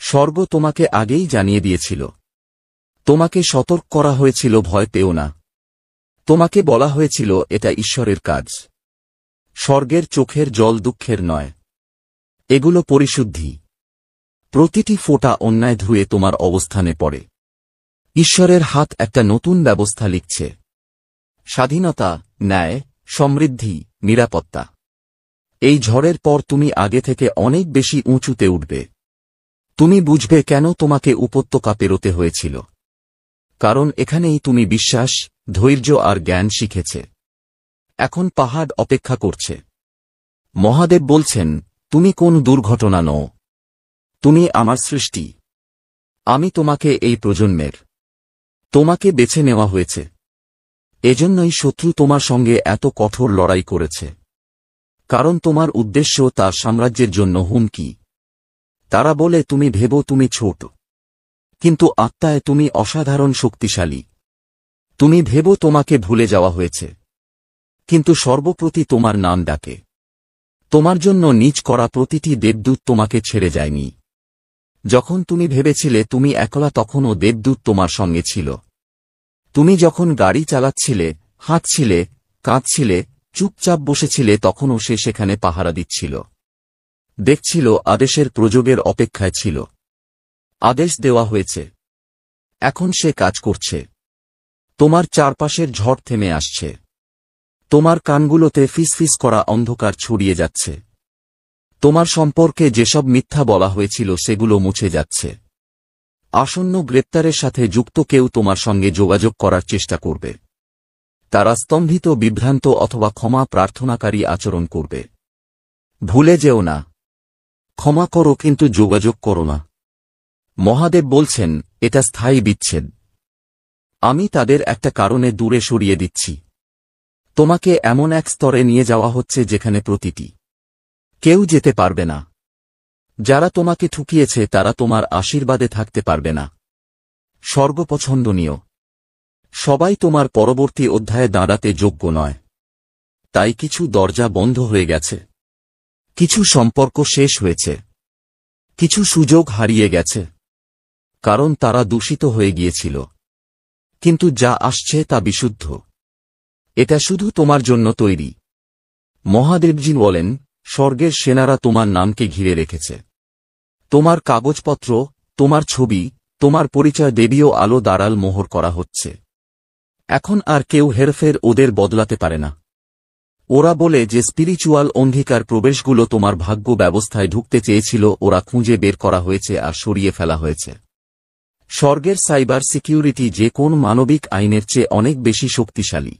স্বর্গ তোমাকে আগেই জানিয়ে দিয়েছিল। তোমাকে সতর্ক করা হয়েছিল, ভয় পেও না। তোমাকে বলা হয়েছিল, এটা ঈশ্বরের কাজ। স্বর্গের চোখের জল দুঃখের নয়, এগুলো পরিশুদ্ধি। প্রতিটি ফোঁটা অন্যায় ধুয়ে তোমার অবস্থানে পড়ে। ঈশ্বরের হাত একটা নতুন ব্যবস্থা লিখছে। স্বাধীনতা, ন্যায়, সমৃদ্ধি, নিরাপত্তা। এই ঝড়ের পর তুমি আগে থেকে অনেক বেশি উঁচুতে উঠবে। তুমি বুঝবে কেন তোমাকে উপত্যকা পেরোতে হয়েছিল। কারণ এখানেই তুমি বিশ্বাস, ধৈর্য আর জ্ঞান শিখেছে। এখন পাহাড় অপেক্ষা করছে। মহাদেব বলছেন, তুমি কোন দুর্ঘটনা নও, তুমি আমার সৃষ্টি। আমি তোমাকে এই প্রজন্মের, তোমাকে বেছে নেওয়া হয়েছে। এজন্যই শত্রু তোমার সঙ্গে এত কঠোর লড়াই করেছে। কারণ তোমার উদ্দেশ্য তার সাম্রাজ্যের জন্য হুমকি। তারা বলে, তুমি ভেবো তুমি ছোট, কিন্তু আত্মায় তুমি অসাধারণ শক্তিশালী। তুমি ভেবো তোমাকে ভুলে যাওয়া হয়েছে, কিন্তু সর্বপ্রতি তোমার নাম ডাকে। তোমার জন্য নিজ করা প্রতিটি দেবদূত তোমাকে ছেড়ে যায়নি। যখন তুমি ভেবেছিলে তুমি একলা, তখনও দেবদূত তোমার সঙ্গে ছিল। তুমি যখন গাড়ি চালাচ্ছিলে, হাঁটছিলে, কাঁদছিলে, চুপচাপ বসেছিলে, তখনও সে সেখানে পাহারা দিচ্ছিল। দেখছিল, আদেশের প্রযোগের অপেক্ষায় ছিল। আদেশ দেওয়া হয়েছে, এখন সে কাজ করছে। তোমার চারপাশের ঝড় থেমে আসছে। তোমার কানগুলোতে ফিসফিস করা অন্ধকার ছড়িয়ে যাচ্ছে। তোমার সম্পর্কে যেসব মিথ্যা বলা হয়েছিল সেগুলো মুছে যাচ্ছে। আসন্ন গ্রেপ্তারের সাথে যুক্ত কেউ তোমার সঙ্গে যোগাযোগ করার চেষ্টা করবে। তারা স্তম্ভিত, বিভ্রান্ত অথবা ক্ষমা প্রার্থনাকারী আচরণ করবে। ভুলে যেও না, ক্ষমা করো, কিন্তু যোগাযোগ করো না। মহাদেব বলছেন, এটা স্থায়ী বিচ্ছেদ। আমি তাদের একটা কারণে দূরে সরিয়ে দিচ্ছি। তোমাকে এমন এক স্তরে নিয়ে যাওয়া হচ্ছে যেখানে প্রতিটি কেউ যেতে পারবে না। যারা তোমাকে ঠুকিয়েছে তারা তোমার আশীর্বাদে থাকতে পারবে না। সর্বপছন্দনীয় সবাই তোমার পরবর্তী অধ্যায়ে দাঁড়াতে যোগ্য নয়। তাই কিছু দরজা বন্ধ হয়ে গেছে, কিছু সম্পর্ক শেষ হয়েছে, কিছু সুযোগ হারিয়ে গেছে, কারণ তারা দূষিত হয়ে গিয়েছিল। কিন্তু যা আসছে তা বিশুদ্ধ। এটা শুধু তোমার জন্য তৈরি। মহাদেবজি বলেন, স্বর্গের সেনারা তোমার নামকে ঘিরে রেখেছে। তোমার কাগজপত্র, তোমার ছবি, তোমার পরিচয় দেবীয় আলো দ্বারাল মোহর করা হচ্ছে। এখন আর কেউ হেরফের ওদের বদলাতে পারে না। ওরা বলে যে স্পিরিচুয়াল অন্ধকার প্রবেশগুলো তোমার ভাগ্য ব্যবস্থায় ঢুকতে চেয়েছিল ওরা খুঁজে বের করা হয়েছে আর সরিয়ে ফেলা হয়েছে। স্বর্গের সাইবার সিকিউরিটি যে কোন মানবিক আইনের চেয়ে অনেক বেশি শক্তিশালী।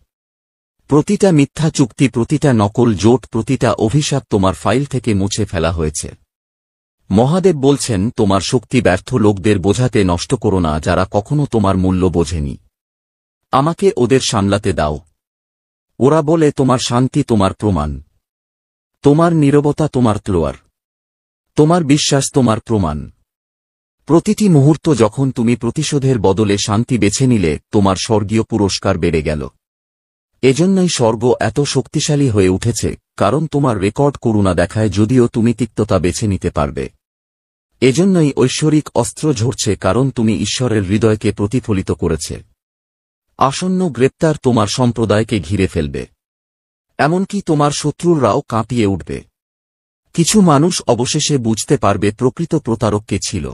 প্রতিটা মিথ্যা চুক্তি, প্রতিটা নকল জোট, প্রতিটা অভিশাপ তোমার ফাইল থেকে মুছে ফেলা হয়েছে। মহাদেব বলছেন তোমার শক্তি ব্যর্থ লোকদের বোঝাতে নষ্ট করো না, যারা কখনো তোমার মূল্য বোঝেনি। আমাকে ওদের সামলাতে দাও। ওরা বলে তোমার শান্তি তোমার প্রমাণ, তোমার নীরবতা তোমার তলোয়ার, তোমার বিশ্বাস তোমার প্রমাণ। প্রতিটি মুহূর্ত যখন তুমি প্রতিশোধের বদলে শান্তি বেছে নিলে তোমার স্বর্গীয় পুরস্কার বেড়ে গেল। এজন্যই স্বর্গ এত শক্তিশালী হয়ে উঠেছে, কারণ তোমার রেকর্ড করুণা দেখায় যদিও তুমি তিক্ততা বেছে নিতে পারবে। এজন্যই ঐশ্বরিক অস্ত্র ঝরছে, কারণ তুমি ঈশ্বরের হৃদয়কে প্রতিফলিত করেছে। আসন্ন গ্রেপ্তার তোমার সম্প্রদায়কে ঘিরে ফেলবে, এমনকি তোমার শত্রুরাও কাঁপিয়ে উঠবে। কিছু মানুষ অবশেষে বুঝতে পারবে প্রকৃত প্রতারক কে ছিল।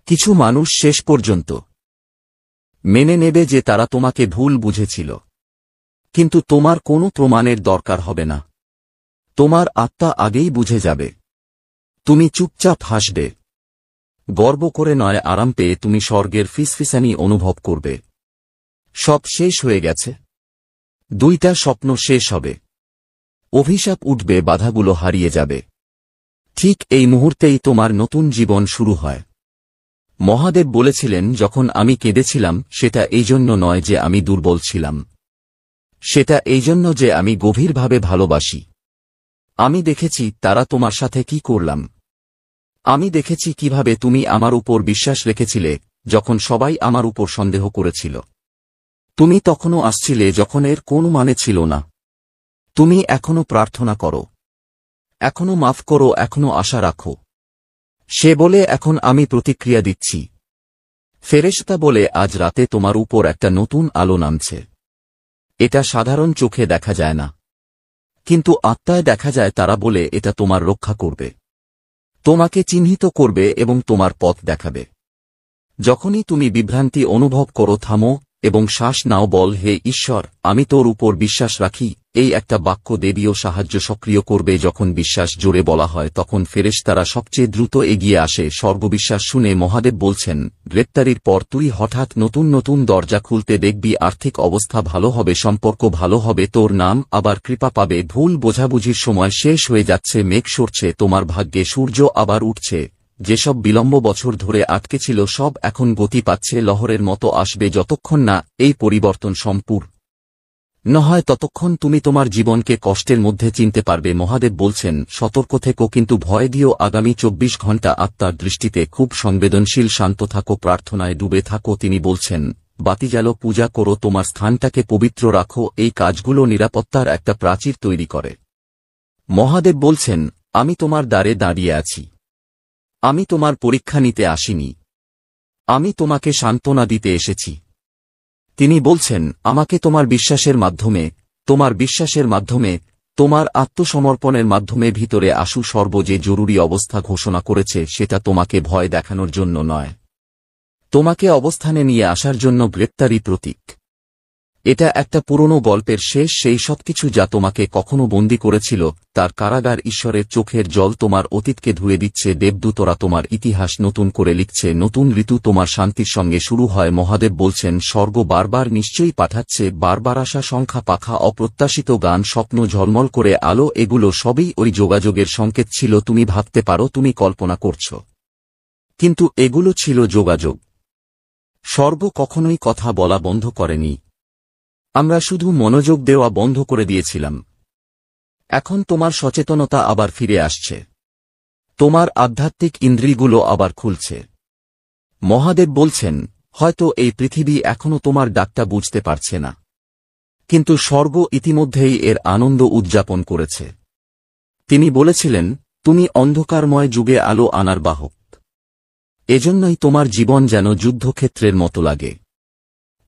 কিছু মানুষ শেষ পর্যন্ত মেনে নেবে যে তারা তোমাকে ভুল বুঝেছিল। কিন্তু তোমার কোনো প্রমাণের দরকার হবে না, তোমার আত্মা আগেই বুঝে যাবে। তুমি চুপচাপ হাসবে, গর্ব করে নয়, আরাম পেয়ে তুমি স্বর্গের ফিসফিসানি অনুভব করবে। সব শেষ হয়ে গেছে। দুইটা স্বপ্ন শেষ হবে, অভিশাপ উঠবে, বাধাগুলো হারিয়ে যাবে। ঠিক এই মুহূর্তেই তোমার নতুন জীবন শুরু হয়। মহাদেব বলেছিলেন, যখন আমি কেঁদেছিলাম সেটা এই জন্য নয় যে আমি দুর্বল ছিলাম, সেটা এই জন্য যে আমি গভীরভাবে ভালোবাসি। আমি দেখেছি তারা তোমার সাথে কি করলাম। আমি দেখেছি কিভাবে তুমি আমার উপর বিশ্বাস রেখেছিলে যখন সবাই আমার উপর সন্দেহ করেছিল। তুমি তখনও আসছিলে যখন এর কোনো মানে ছিল না। তুমি এখনো প্রার্থনা করো, এখনো মাফ করো, এখনো আশা রাখো। সে বলে এখন আমি প্রতিক্রিয়া দিচ্ছি। ফেরেশতা বলে আজ রাতে তোমার উপর একটা নতুন আলো নামছে। এটা সাধারণ চোখে দেখা যায় না, কিন্তু আত্মায় দেখা যায়। তারা বলে এটা তোমার রক্ষা করবে, তোমাকে চিহ্নিত করবে এবং তোমার পথ দেখাবে। যখনই তুমি বিভ্রান্তি অনুভব করো, থামো এবং শ্বাস নাও। বল, হে ঈশ্বর, আমি তোর উপর বিশ্বাস রাখি। এই একটা বাক্য দেবীয় সাহায্য সক্রিয় করবে। যখন বিশ্বাস জোরে বলা হয় তখন ফেরেশতারা সবচেয়ে দ্রুত এগিয়ে আসে। স্বর্গবিশ্বাস শুনে মহাদেব বলছেন, গ্রেপ্তারির পর তুই হঠাৎ নতুন নতুন দরজা খুলতে দেখবি। আর্থিক অবস্থা ভালো হবে, সম্পর্ক ভালো হবে, তোর নাম আবার কৃপা পাবে। ভুল বোঝাবুঝির সময় শেষ হয়ে যাচ্ছে, মেঘ সরছে, তোমার ভাগ্যে সূর্য আবার উঠছে। যেসব বিলম্ব বছর ধরে আটকে ছিল সব এখন গতি পাচ্ছে, লহরের মতো আসবে। যতক্ষণ না এই পরিবর্তন সম্পূর্ণ হয় ততক্ষণ তুমি তোমার জীবনকে কষ্টের মধ্যে চিনতে পারবে। মহাদেব বলছেন, সতর্ক থেকো, কিন্তু ভয় দিও। আগামী 24 ঘণ্টা আত্মার দৃষ্টিতে খুব সংবেদনশীল, শান্ত থাকো, প্রার্থনায় ডুবে থাকো। তিনি বলছেন, বাতি জ্বালো, পূজা করো, তোমার স্থানটাকে পবিত্র রাখো। এই কাজগুলো নিরাপত্তার একটা প্রাচীর তৈরি করে। মহাদেব বলছেন, আমি তোমার দ্বারে দাঁড়িয়ে আছি। আমি তোমার পরীক্ষা নিতে আসিনি, আমি তোমাকে সান্ত্বনা দিতে এসেছি। তিনি বলছেন, আমাকে তোমার বিশ্বাসের মাধ্যমে, তোমার বিশ্বাসের মাধ্যমে, তোমার আত্মসমর্পণের মাধ্যমে ভিতরে আসু। সর্ব যে জরুরি অবস্থা ঘোষণা করেছে সেটা তোমাকে ভয় দেখানোর জন্য নয়, তোমাকে অবস্থানে নিয়ে আসার জন্য। গ্রেপ্তারি প্রতীক, এটা একটা পুরনো গল্পের শেষ। সেই সবকিছু যা তোমাকে কখনো বন্দী করেছিল তার কারাগার। ঈশ্বরের চোখের জল তোমার অতীতকে ধুয়ে দিচ্ছে। দেবদূতরা তোমার ইতিহাস নতুন করে লিখছে। নতুন ঋতু তোমার শান্তির সঙ্গে শুরু হয়। মহাদেব বলছেন, স্বর্গ বারবার নিশ্চয়ই পাঠাচ্ছে, বারবার আসা সংখ্যা, পাখা, অপ্রত্যাশিত গান, স্বপ্ন, ঝলমল করে আলো, এগুলো সবই ওই যোগাযোগের সংকেত ছিল। তুমি ভাবতে পারো তুমি কল্পনা করছ, কিন্তু এগুলো ছিল যোগাযোগ। স্বর্গ কখনোই কথা বলা বন্ধ করেনি, আমরা শুধু মনোযোগ দেওয়া বন্ধ করে দিয়েছিলাম। এখন তোমার সচেতনতা আবার ফিরে আসছে, তোমার আধ্যাত্মিক ইন্দ্রিয়গুলো আবার খুলছে। মহাদেব বলছেন, হয়তো এই পৃথিবী এখনো তোমার ডাকটা বুঝতে পারছে না, কিন্তু স্বর্গ ইতিমধ্যেই এর আনন্দ উদযাপন করেছে। তিনি বলেছিলেন, তুমি অন্ধকারময় যুগে আলো আনার বাহক। এজন্যই তোমার জীবন যেন যুদ্ধক্ষেত্রের মতো লাগে,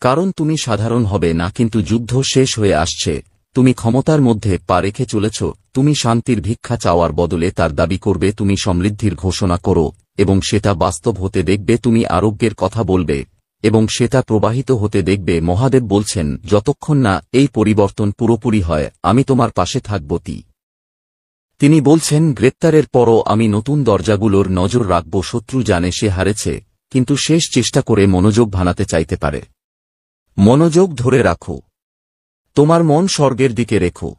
কারণ তুমি সাধারণ হবে না, কিন্তু যুদ্ধ শেষ হয়ে আসছে। তুমি ক্ষমতার মধ্যে পা রেখে চলেছ। তুমি শান্তির ভিক্ষা চাওয়ার বদলে তার দাবি করবে। তুমি সমৃদ্ধির ঘোষণা করো এবং সেটা বাস্তব হতে দেখবে। তুমি আরোগ্যের কথা বলবে এবং সেটা প্রবাহিত হতে দেখবে। মহাদেব বলছেন, যতক্ষণ না এই পরিবর্তন পুরোপুরি হয় আমি তোমার পাশে থাকব। তিনি বলছেন, গ্রেপ্তারের পরও আমি নতুন দরজাগুলোর নজর রাখব। শত্রু জানে সে হারেছে, কিন্তু শেষ চেষ্টা করে মনোযোগ ভাঙাতে চাইতে পারে। মনোযোগ ধরে রাখো, তোমার মন স্বর্গের দিকে রেখো।